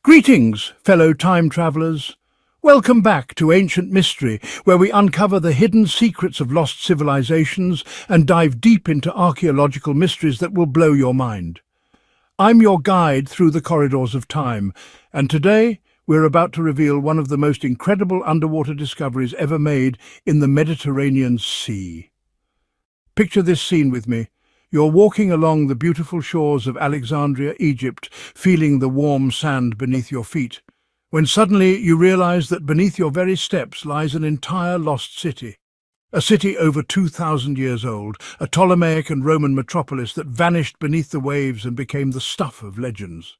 Greetings, fellow time travelers. Welcome back to Ancient Mystery, where we uncover the hidden secrets of lost civilizations and dive deep into archaeological mysteries that will blow your mind. I'm your guide through the corridors of time, and today we're about to reveal one of the most incredible underwater discoveries ever made in the Mediterranean Sea. Picture this scene with me. You're walking along the beautiful shores of Alexandria, Egypt, feeling the warm sand beneath your feet, when suddenly you realize that beneath your very steps lies an entire lost city. A city over 2,000 years old, a Ptolemaic and Roman metropolis that vanished beneath the waves and became the stuff of legends.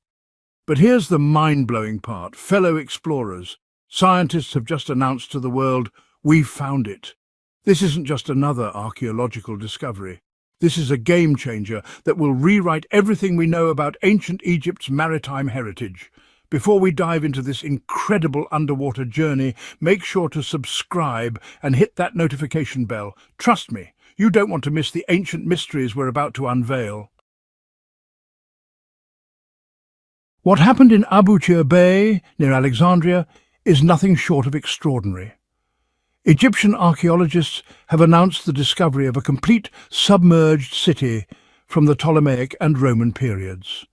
But here's the mind-blowing part, fellow explorers. Scientists have just announced to the world, we've found it. This isn't just another archaeological discovery. This is a game-changer that will rewrite everything we know about ancient Egypt's maritime heritage. Before we dive into this incredible underwater journey, make sure to subscribe and hit that notification bell. Trust me, you don't want to miss the ancient mysteries we're about to unveil. What happened in Abu Qir Bay, near Alexandria, is nothing short of extraordinary. Egyptian archaeologists have announced the discovery of a complete submerged city from the Ptolemaic and Roman periods.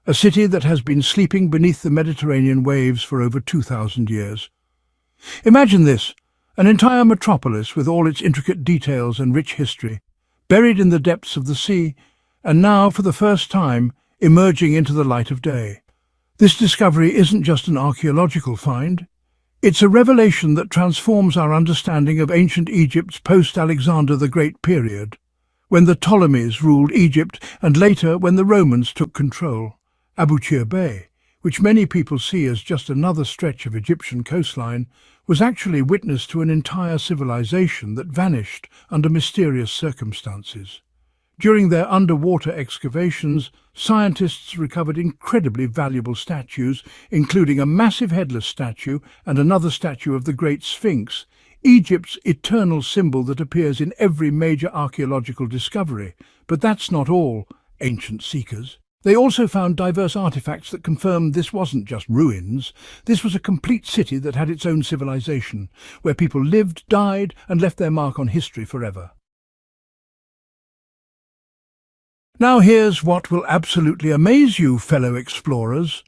A city that has been sleeping beneath the Mediterranean waves for over 2,000 years. Imagine this, an entire metropolis with all its intricate details and rich history, buried in the depths of the sea, and now, for the first time, emerging into the light of day. This discovery isn't just an archaeological find. It's a revelation that transforms our understanding of ancient Egypt's post-Alexander the Great period, when the Ptolemies ruled Egypt and later when the Romans took control. Abu Qir Bay, which many people see as just another stretch of Egyptian coastline, was actually witness to an entire civilization that vanished under mysterious circumstances. During their underwater excavations, scientists recovered incredibly valuable statues, including a massive headless statue and another statue of the great Sphinx, Egypt's eternal symbol that appears in every major archaeological discovery. But that's not all, ancient seekers. They also found diverse artifacts that confirmed this wasn't just ruins. This was a complete city that had its own civilization, where people lived, died, and left their mark on history forever. Now here's what will absolutely amaze you, fellow explorers.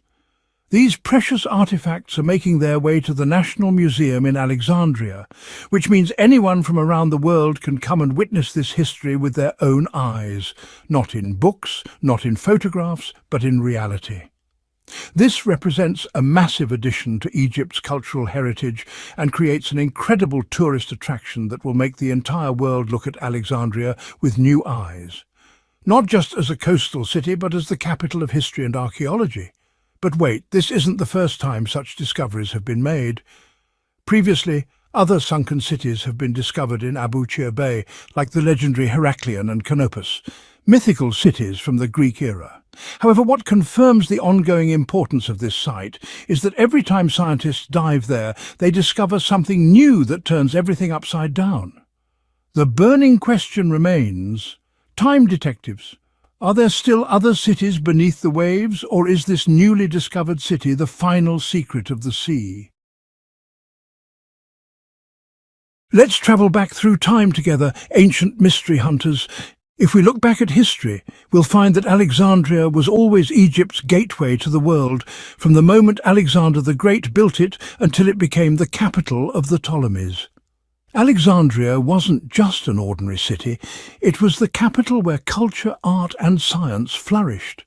These precious artifacts are making their way to the National Museum in Alexandria, which means anyone from around the world can come and witness this history with their own eyes, not in books, not in photographs, but in reality. This represents a massive addition to Egypt's cultural heritage and creates an incredible tourist attraction that will make the entire world look at Alexandria with new eyes. Not just as a coastal city, but as the capital of history and archaeology. But wait, this isn't the first time such discoveries have been made. Previously, other sunken cities have been discovered in Abu Qir Bay, like the legendary Heracleion and Canopus, mythical cities from the Greek era. However, what confirms the ongoing importance of this site is that every time scientists dive there, they discover something new that turns everything upside down. The burning question remains: time detectives, are there still other cities beneath the waves, or is this newly discovered city the final secret of the sea? Let's travel back through time together, ancient mystery hunters. If we look back at history, we'll find that Alexandria was always Egypt's gateway to the world, from the moment Alexander the Great built it until it became the capital of the Ptolemies. Alexandria wasn't just an ordinary city, it was the capital where culture, art and science flourished.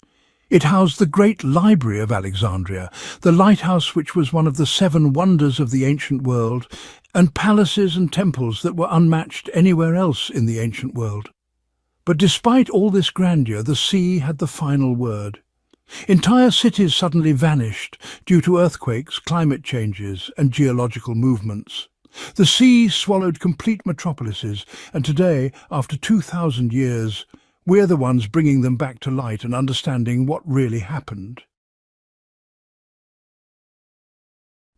It housed the great library of Alexandria, the lighthouse which was one of the 7 wonders of the ancient world, and palaces and temples that were unmatched anywhere else in the ancient world. But despite all this grandeur, the sea had the final word. Entire cities suddenly vanished due to earthquakes, climate changes and geological movements. The sea swallowed complete metropolises, and today, after 2,000 years, we're the ones bringing them back to light and understanding what really happened.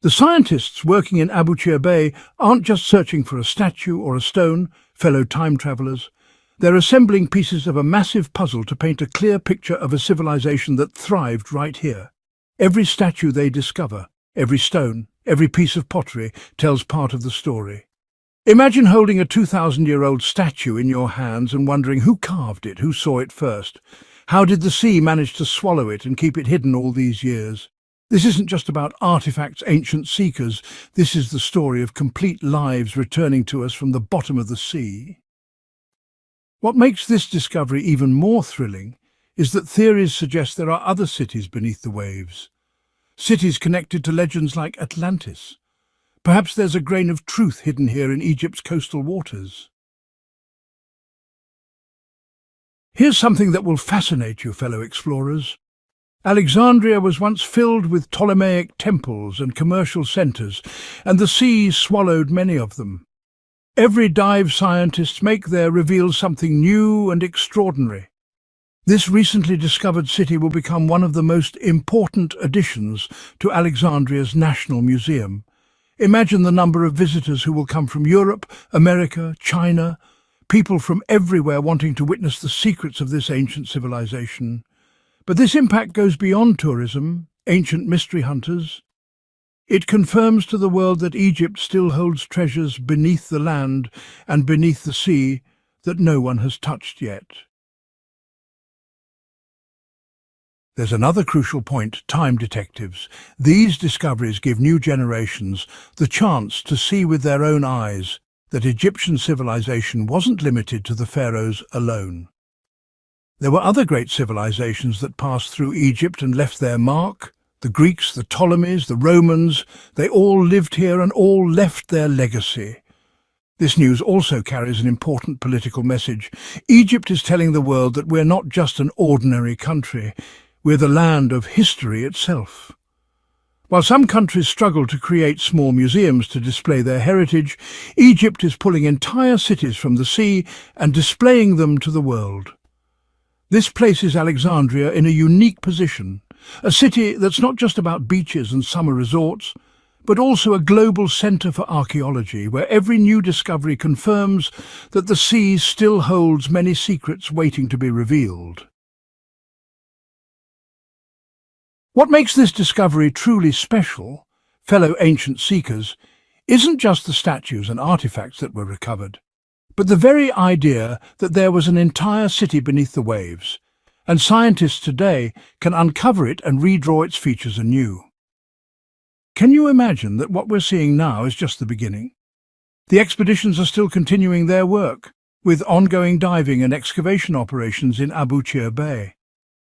The scientists working in Abu Qir Bay aren't just searching for a statue or a stone, fellow time travellers. They're assembling pieces of a massive puzzle to paint a clear picture of a civilization that thrived right here. Every statue they discover, every stone, every piece of pottery tells part of the story. Imagine holding a 2,000-year-old statue in your hands and wondering who carved it, who saw it first. How did the sea manage to swallow it and keep it hidden all these years? This isn't just about artifacts, ancient seekers. This is the story of complete lives returning to us from the bottom of the sea. What makes this discovery even more thrilling is that theories suggest there are other cities beneath the waves. Cities connected to legends like Atlantis. Perhaps there's a grain of truth hidden here in Egypt's coastal waters. Here's something that will fascinate you, fellow explorers. Alexandria was once filled with Ptolemaic temples and commercial centres, and the sea swallowed many of them. Every dive scientists make there reveals something new and extraordinary. This recently discovered city will become one of the most important additions to Alexandria's National Museum. Imagine the number of visitors who will come from Europe, America, China, people from everywhere wanting to witness the secrets of this ancient civilization. But this impact goes beyond tourism, ancient mystery hunters. It confirms to the world that Egypt still holds treasures beneath the land and beneath the sea that no one has touched yet. There's another crucial point: time detectives. These discoveries give new generations the chance to see with their own eyes that Egyptian civilization wasn't limited to the pharaohs alone. There were other great civilizations that passed through Egypt and left their mark. The Greeks, the Ptolemies, the Romans, they all lived here and all left their legacy. This news also carries an important political message. Egypt is telling the world that we're not just an ordinary country. We're the land of history itself. While some countries struggle to create small museums to display their heritage, Egypt is pulling entire cities from the sea and displaying them to the world. This places Alexandria in a unique position, a city that's not just about beaches and summer resorts, but also a global centre for archaeology, where every new discovery confirms that the sea still holds many secrets waiting to be revealed. What makes this discovery truly special, fellow ancient seekers, isn't just the statues and artifacts that were recovered, but the very idea that there was an entire city beneath the waves, and scientists today can uncover it and redraw its features anew. Can you imagine that what we're seeing now is just the beginning? The expeditions are still continuing their work, with ongoing diving and excavation operations in Abu Qir Bay.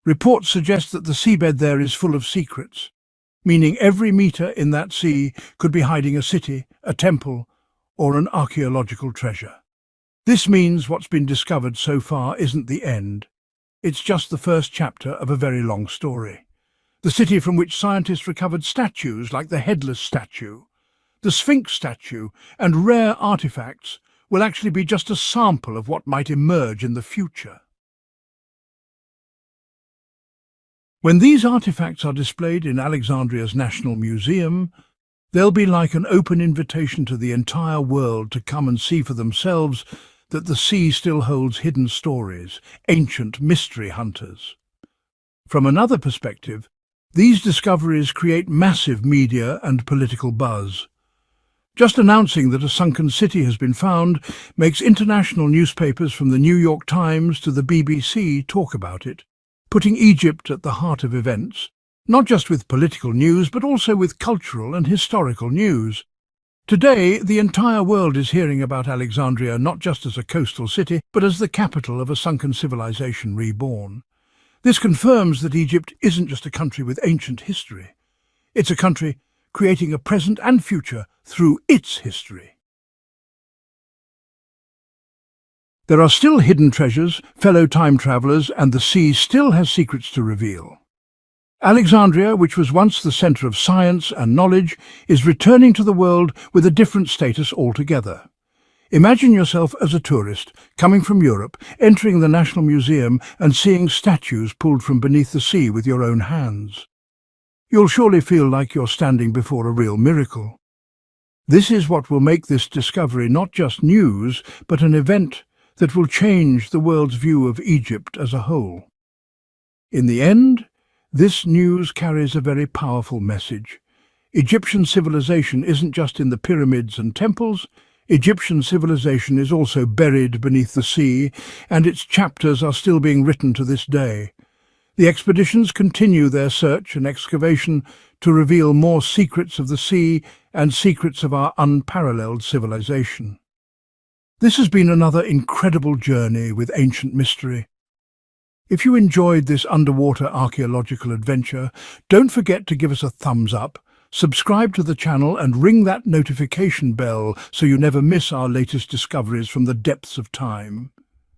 Reports suggest that the seabed there is full of secrets, meaning every metre in that sea could be hiding a city, a temple, or an archaeological treasure. This means what's been discovered so far isn't the end. It's just the first chapter of a very long story. The city from which scientists recovered statues like the Headless statue, the Sphinx statue, and rare artifacts will actually be just a sample of what might emerge in the future. When these artifacts are displayed in Alexandria's National Museum, they'll be like an open invitation to the entire world to come and see for themselves that the sea still holds hidden stories, ancient mystery hunters. From another perspective, these discoveries create massive media and political buzz. Just announcing that a sunken city has been found makes international newspapers from the New York Times to the BBC talk about it, putting Egypt at the heart of events, not just with political news, but also with cultural and historical news. Today, the entire world is hearing about Alexandria not just as a coastal city, but as the capital of a sunken civilization reborn. This confirms that Egypt isn't just a country with ancient history. It's a country creating a present and future through its history. There are still hidden treasures, fellow time travellers, and the sea still has secrets to reveal. Alexandria, which was once the centre of science and knowledge, is returning to the world with a different status altogether. Imagine yourself as a tourist, coming from Europe, entering the National Museum and seeing statues pulled from beneath the sea with your own hands. You'll surely feel like you're standing before a real miracle. This is what will make this discovery not just news, but an event that will change the world's view of Egypt as a whole. In the end, This news carries a very powerful message. Egyptian civilization isn't just in the pyramids and temples. Egyptian civilization is also buried beneath the sea, and its chapters are still being written to this day. The expeditions continue their search and excavation to reveal more secrets of the sea and secrets of our unparalleled civilization. This has been another incredible journey with ancient mystery. If you enjoyed this underwater archaeological adventure, don't forget to give us a thumbs up, subscribe to the channel and ring that notification bell so you never miss our latest discoveries from the depths of time.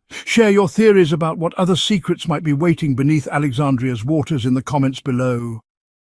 Share your theories about what other secrets might be waiting beneath Alexandria's waters in the comments below.